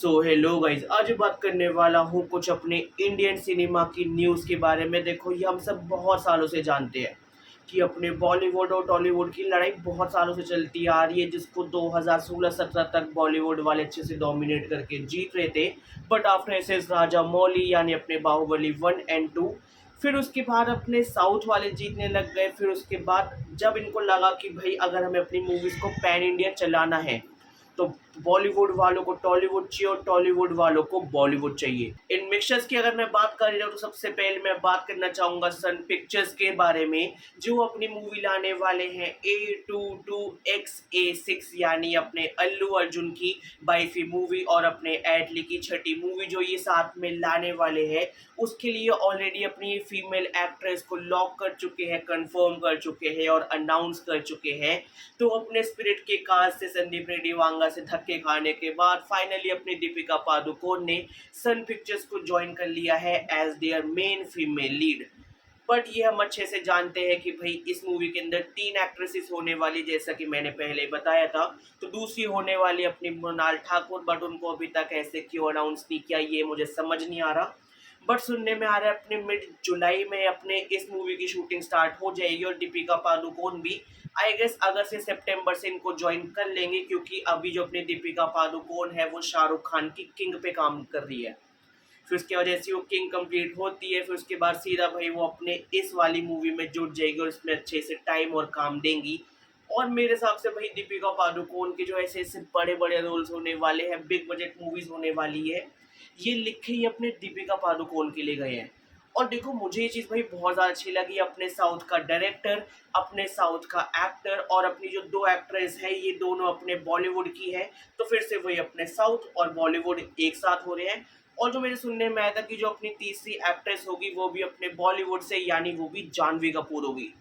So hello guys, आज बात करने वाला हूँ कुछ अपने इंडियन सिनेमा की न्यूज़ के बारे में। देखो, ये हम सब बहुत सालों से जानते हैं कि अपने बॉलीवुड और टॉलीवुड की लड़ाई बहुत सालों से चलती आ रही है, जिसको 2016-17 तक बॉलीवुड वाले अच्छे से डोमिनेट करके जीत रहे थे। बट आफ्टर एस राजा मौली यानी अपने बाहुबली 1 और 2, फिर उसके बाद अपने साउथ वाले जीतने लग गए। फिर उसके बाद जब इनको लगा कि भाई अगर हमें अपनी मूवीज़ को पैन इंडिया चलाना है तो बॉलीवुड वालों को टॉलीवुड चाहिए और टॉलीवुड वालों को बॉलीवुड चाहिए। इन मिक्सचर्स की अगर मैं बात कर रहा हूँ तो सबसे पहले मैं बात करना चाहूंगा सन पिक्चर्स के बारे में, जो अपनी मूवी लाने वाले हैं A22XA6 यानी अपने अल्लू अर्जुन की 22वीं मूवी और अपने एटली की छठी मूवी जो ये साथ में लाने वाले हैं। उसके लिए ऑलरेडी अपनी फीमेल एक्ट्रेस को लॉक कर चुके हैं, कंफर्म कर चुके हैं और अनाउंस कर चुके हैं। तो अपने स्पिरिट के कास्ट से संदीप रेड्डी वांगा से धक्के खाने के बाद फाइनली अपनी दीपिका पादुकोण ने सन पिक्चर्स को ज्वाइन कर लिया है as their main female lead. But ये हम अच्छे से जानते हैं कि भाई इस मूवी के अंदर 3 एक्ट्रेसेस होने वाली, जैसा कि मैंने पहले बताया था। तो दूसरी होने वाली अपनी मृणाल ठाकुर, बट उनको अभी तक ऐसे क्यों अनाउंस नहीं किया ये मुझे समझ नहीं आ रहा। बट सुनने में आ रहा है अपने मिड जुलाई में अपने इस मूवी की शूटिंग स्टार्ट हो जाएगी और दीपिका पादुकोण भी आई गेस अगस्त से सितंबर से इनको ज्वाइन कर लेंगे, क्योंकि अभी जो अपनी दीपिका पादुकोण है वो शाहरुख खान की किंग पे काम कर रही है। फिर उसके वजह से वो किंग कंप्लीट होती है, फिर उसके बाद सीधा भाई वो अपने इस वाली मूवी में जुट जाएगी और इसमें अच्छे से टाइम और काम देंगी। और मेरे हिसाब से भाई दीपिका पादुकोण के जो ऐसे ऐसे बड़े बड़े रोल्स होने वाले हैं, बिग बजट मूवीज होने वाली है, ये लिखे ही अपने दीपिका पादुकोण के लिए गए हैं। और देखो, मुझे ये चीज़ भाई बहुत ज़्यादा अच्छी लगी। अपने साउथ का डायरेक्टर, अपने साउथ का एक्टर और अपनी जो 2 एक्ट्रेस है ये दोनों अपने बॉलीवुड की है। तो फिर से वही अपने साउथ और बॉलीवुड एक साथ हो रहे हैं। और जो मेरे सुनने में आया था कि जो अपनी तीसरी एक्ट्रेस होगी वो भी अपने बॉलीवुड से, यानी वो भी जानवी कपूर होगी।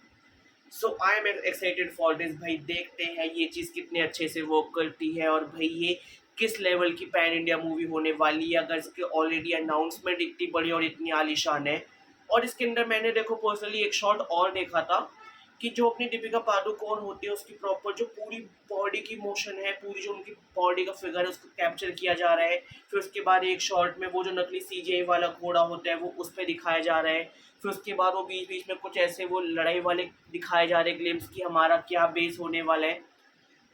So I am excited for this. भाई देखते हैं ये चीज़ कितने अच्छे से वर्क करती है और भाई ये किस लेवल की पैन इंडिया मूवी होने वाली है, अगर इसके ऑलरेडी अनाउंसमेंट इतनी बड़ी और इतनी आलीशान है। और इसके अंदर मैंने देखो पर्सनली एक शॉट और देखा था कि जो अपनी दीपिका पादुकोण होती है उसकी प्रॉपर जो पूरी बॉडी की मोशन है, पूरी जो उनकी बॉडी का फिगर है उसको कैप्चर किया जा रहा है। फिर उसके बाद एक शॉट में वो जो नकली सीजीआई वाला घोड़ा होता है वो उस पर दिखाया जा रहा है। फिर उसके बाद वो बीच बीच में कुछ ऐसे वो लड़ाई वाले दिखाए जा रहे ग्लिम्स की हमारा क्या बेस होने वाला है।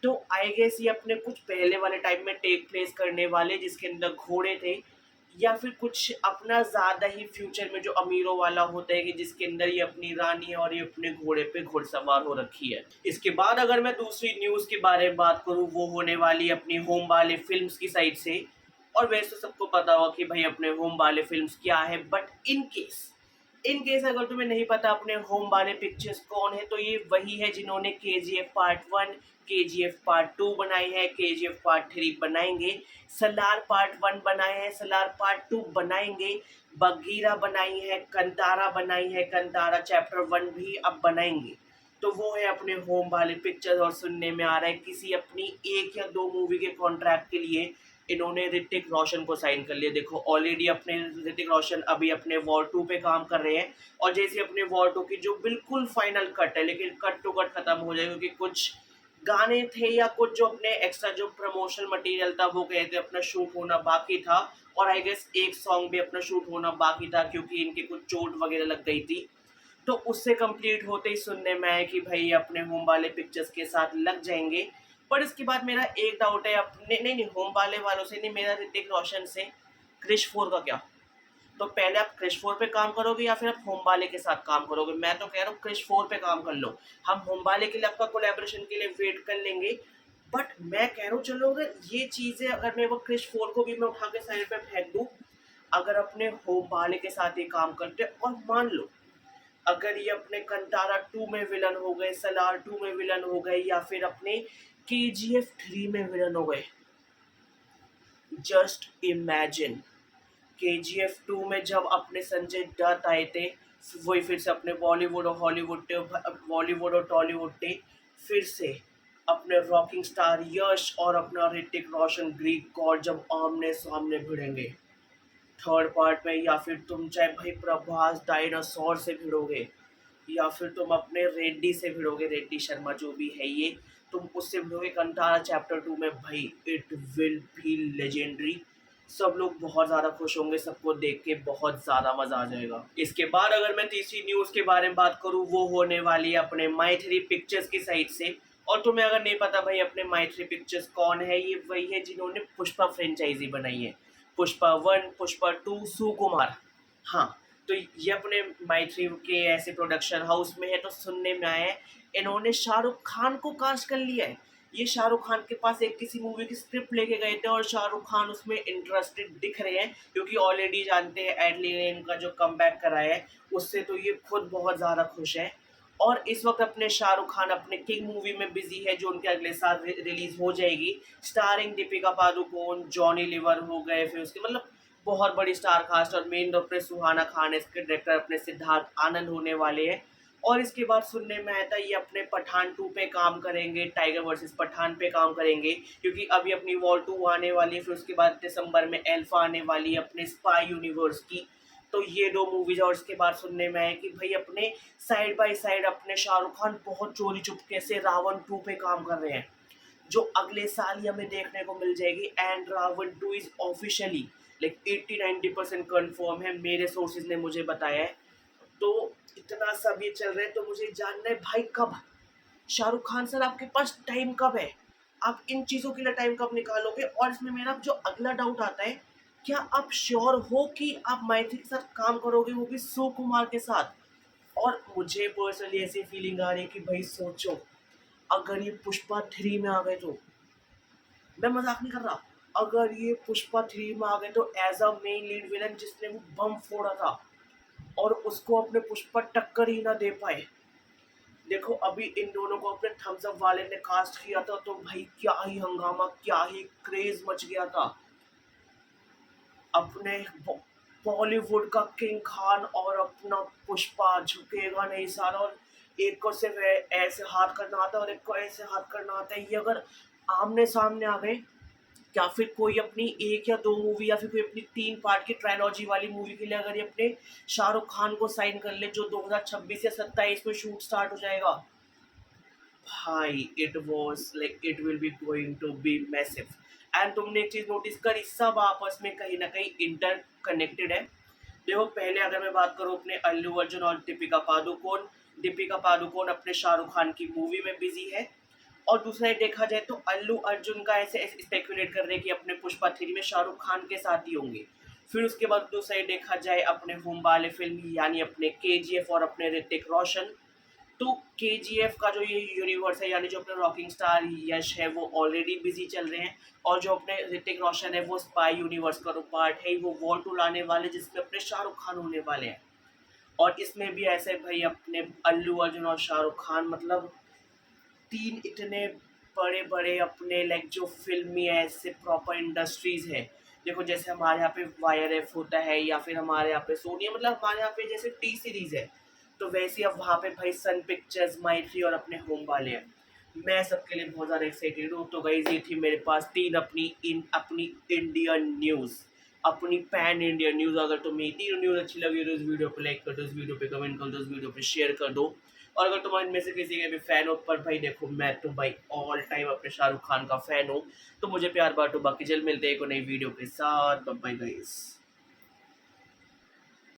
तो आई गेस ये अपने कुछ पहले वाले टाइम में टेक प्लेस करने वाले जिसके अंदर घोड़े थे, या फिर कुछ अपना ज़्यादा ही फ्यूचर में जो अमीरों वाला होता है कि जिसके अंदर ये अपनी रानी और ये अपने घोड़े पे घुड़सवार हो रखी है। इसके बाद अगर मैं दूसरी न्यूज़ के बारे में बात करूँ, वो होने वाली अपनी होम बाले फिल्म्स की साइड से। और वैसे तो सबको पता होगा कि भाई अपने होम बाले फिल्म्स क्या है, बट इन केस अगर तुम्हें नहीं पता अपने होम वाले पिक्चर्स कौन है, तो ये वही है जिन्होंने KGF पार्ट 1, KGF पार्ट 2 बनाई है, KGF पार्ट 3 बनाएंगे, सलार पार्ट 1 बनाए हैं, सलार पार्ट 2 बनाएंगे, बगीरा बनाई है, कंतारा बनाई है, कंतारा चैप्टर 1 भी अब बनाएंगे। तो वो है अपने होम वाले पिक्चर्स। और सुनने में आ रहा है किसी अपनी 1 या 2 मूवी के कॉन्ट्रैक्ट के लिए इन्होंने ऋतिक रोशन को साइन कर लिया। देखो ऑलरेडी अपने ऋतिक रोशन अभी अपने वॉर 2 पे काम कर रहे हैं, और जैसे अपने वॉर 2 की जो बिल्कुल फाइनल कट है, लेकिन कट टू कट खत्म हो जाएगा क्योंकि कुछ गाने थे या कुछ जो अपने एक्स्ट्रा जो प्रमोशनल मटेरियल था वो गए थे अपना शूट होना बाकी था। और आई गेस एक सॉन्ग भी अपना शूट होना बाकी था क्योंकि इनके कुछ चोट वगैरह लग गई थी। तो उससे कंप्लीट होते ही सुनने में आया कि भाई अपने होम वाले पिक्चर्स के साथ लग जाएंगे। पर इसके बाद मेरा एक डाउट है अपने, नहीं नहीं होम वाले वालों से नहीं, मेरा ऋतिक रोशन से क्रिश 4 का क्या। तो पहले आप क्रिश 4 पे काम करोगे या फिर आप होम वाले के साथ काम करोगे? मैं तो कह रहा हूँ क्रिश 4 पे काम कर लो। हम होम वाले के लिए आपका कोलैबोरेशन के लिए वेट कर लेंगे। बट मैं कह रहा हूँ चलो अगर ये चीज़ें, अगर मैं वो क्रिश 4 को भी मैं उठा के साइड पे फेंक दूँ, अगर अपने होम वाले के साथ ये काम करते और मान लो अगर ये अपने कंतारा 2 में विलन हो गए, सलार 2 में विलन हो गए, या फिर अपने KGF 3 में विलन हो गए, जस्ट इमेजिन KGF 2 में जब अपने संजय दत्त आए थे, वही फिर से अपने बॉलीवुड और टॉलीवुड थे, फिर से अपने रॉकिंग स्टार यश और अपना ऋतिक रोशन ग्रीक गॉड जब आमने सामने भिड़ेंगे थर्ड पार्ट में, या फिर तुम चाहे भाई प्रभास डायनासोर से भिड़ोगे, या फिर तुम अपने रेड्डी से भिड़ोगे, रेड्डी शर्मा जो भी है ये, तुम उससे भिड़ोगे कंटारा चैप्टर 2 में, भाई इट विल बी लेजेंडरी। सब लोग बहुत ज़्यादा खुश होंगे, सबको देख के बहुत ज़्यादा मज़ा आ जाएगा। इसके बाद अगर मैं तीसरी न्यूज़ के बारे में बात करूँ, वो होने वाली है अपने माई थ्री पिक्चर्स की साइड से। और तुम्हें अगर नहीं पता भाई अपने माई थ्री पिक्चर्स कौन है, ये वही है जिन्होंने पुष्पा फ्रेंचाइजी बनाई है। पुष्पा 1, पुष्पा 2, सुकुमार। हाँ, तो ये अपने माई थ्री के ऐसे प्रोडक्शन हाउस में है, तो सुनने में आया है इन्होंने शाहरुख खान को कास्ट कर लिया है। ये शाहरुख खान के पास एक किसी मूवी की स्क्रिप्ट लेके गए थे और शाहरुख खान उसमें इंटरेस्टेड दिख रहे हैं, क्योंकि ऑलरेडी जानते हैं एडली ने इनका जो कमबैक कराया है उससे तो ये खुद बहुत ज़्यादा खुश है। और इस वक्त अपने शाहरुख खान अपने किंग मूवी में बिजी है, जो उनके अगले साल रिलीज हो जाएगी, स्टारिंग दीपिका पादुकोण, जॉनी लीवर हो गए, फिर उसके मतलब बहुत बड़ी स्टार कास्ट। और मेन रोल पे सुहाना खान, इसके डायरेक्टर अपने सिद्धार्थ आनंद होने वाले हैं। और इसके बाद सुनने में आया था ये अपने पठान 2 पे काम करेंगे, टाइगर वर्सेस पठान पे काम करेंगे, क्योंकि अभी अपनी वॉर 2 आने वाली है, फिर उसके बाद दिसंबर में एल्फा आने वाली है अपने स्पाई यूनिवर्स की। तो ये 2 मूवीज़। और उसके बाद सुनने में आया कि भाई अपने साइड बाय साइड अपने शाहरुख खान बहुत चोरी चुपके से रावण 2 पे काम कर रहे हैं, जो अगले साल ही हमें देखने को मिल जाएगी। And Ravan 2 is officially like 80-90% confirm है, मेरे सोर्सेज ने मुझे बताया है। तो इतना सब ये चल रहा है, तो मुझे जानना है भाई कब शाहरुख खान सर आपके पास टाइम कब है, आप इन चीज़ों के लिए टाइम कब निकालोगे। और इसमें मेरा जो अगला डाउट आता है, क्या आप श्योर हो कि आप मैथिली के साथ काम करोगे, वो भी सुकुमार के साथ। और मुझे पर्सनली ऐसी फीलिंग आ रही है कि भाई सोचो अगर ये पुष्पा 3 में आ गए तो, मैं मजाक नहीं कर रहा, अगर ये पुष्पा 3 में आ गए तो as a main lead villain जिसने वो बम फोड़ा था और उसको अपने पुष्पा टक्कर ही ना दे पाए। देखो अभी इन दोनों को अपने थम्स अप वाले ने कास्ट किया था, तो भाई क्या ही हंगामा, क्या ही क्रेज मच गया था। अपने बॉलीवुड का किंग खान और अपना पुष्पा, झुकेगा नहीं साला। और एक को सिर्फ ऐसे हाथ करना आता है और एक को ऐसे हाथ करना आता है, ये अगर आमने सामने आ गए, या फिर कोई अपनी 1 या 2 मूवी या फिर कोई अपनी 3 पार्ट की ट्रायलॉजी वाली मूवी के लिए अगर ये अपने शाहरुख खान को साइन कर ले, जो 2026 या 27 में शूट स्टार्ट हो जाएगा, भाई it was like it will be going to be massive. And तुमने एक चीज नोटिस करी, सब आपस में कहीं ना कहीं इंटर कनेक्टेड है। देखो पहले अगर मैं बात करूँ अपने अल्लू अर्जुन और दीपिका पादुकोण अपने शाहरुख खान की मूवी में बिजी है। और दूसरा ये देखा जाए तो अल्लू अर्जुन का ऐसे स्पेकुलेट कर रहे हैं कि अपने पुष्पा 3 में शाहरुख खान के साथ ही होंगे। फिर उसके बाद दूसरा ये देखा जाए अपने होम वाले फिल्म यानी अपने केजीएफ और अपने ऋतिक रोशन। तो केजीएफ का जो ये यूनिवर्स है यानी जो अपने रॉकिंग स्टार यश है वो ऑलरेडी बिजी चल रहे हैं, और जो अपने ऋतिक रोशन है वो स्पाई यूनिवर्स का पार्ट है, वो वॉर 2 लाने वाले जिसमें अपने शाहरुख खान होने वाले हैं। और इसमें भी ऐसे भाई अपने अल्लू अर्जुन और शाहरुख खान मतलब 3 इतने बड़े-बड़े अपने लाइक जो फ़िल्मी ऐसे प्रॉपर इंडस्ट्रीज़ है। देखो जैसे हमारे यहाँ पे वाईआरएफ होता है या फिर हमारे यहाँ पे सोनी, मतलब हमारे यहाँ पे जैसे टी सीरीज़ है, तो वैसे ही अब वहाँ पे भाई सन पिक्चर्स, माइथ्री और अपने होम वाले हैं। मैं सबके लिए बहुत ज़्यादा एक्साइटेड हूँ। तो गाइज़ ये थी मेरे पास 3 अपनी इंडियन न्यूज़, अपनी पैन इंडियन न्यूज़। अगर तुम्हें ये तीनों न्यूज़ अच्छी लगी तो इस वीडियो को लाइक कर दो, इस वीडियो पे कमेंट कर दो, इस वीडियो पे शेयर कर दो। और अगर तुम इनमें से किसी के भी फैन हो, पर भाई देखो मैं तो भाई ऑल टाइम अपने शाहरुख खान का फैन हूँ, तो मुझे प्यार बांटो। बाकी जल्द मिलते हैं एक नई वीडियो के साथ। Bye bye guys.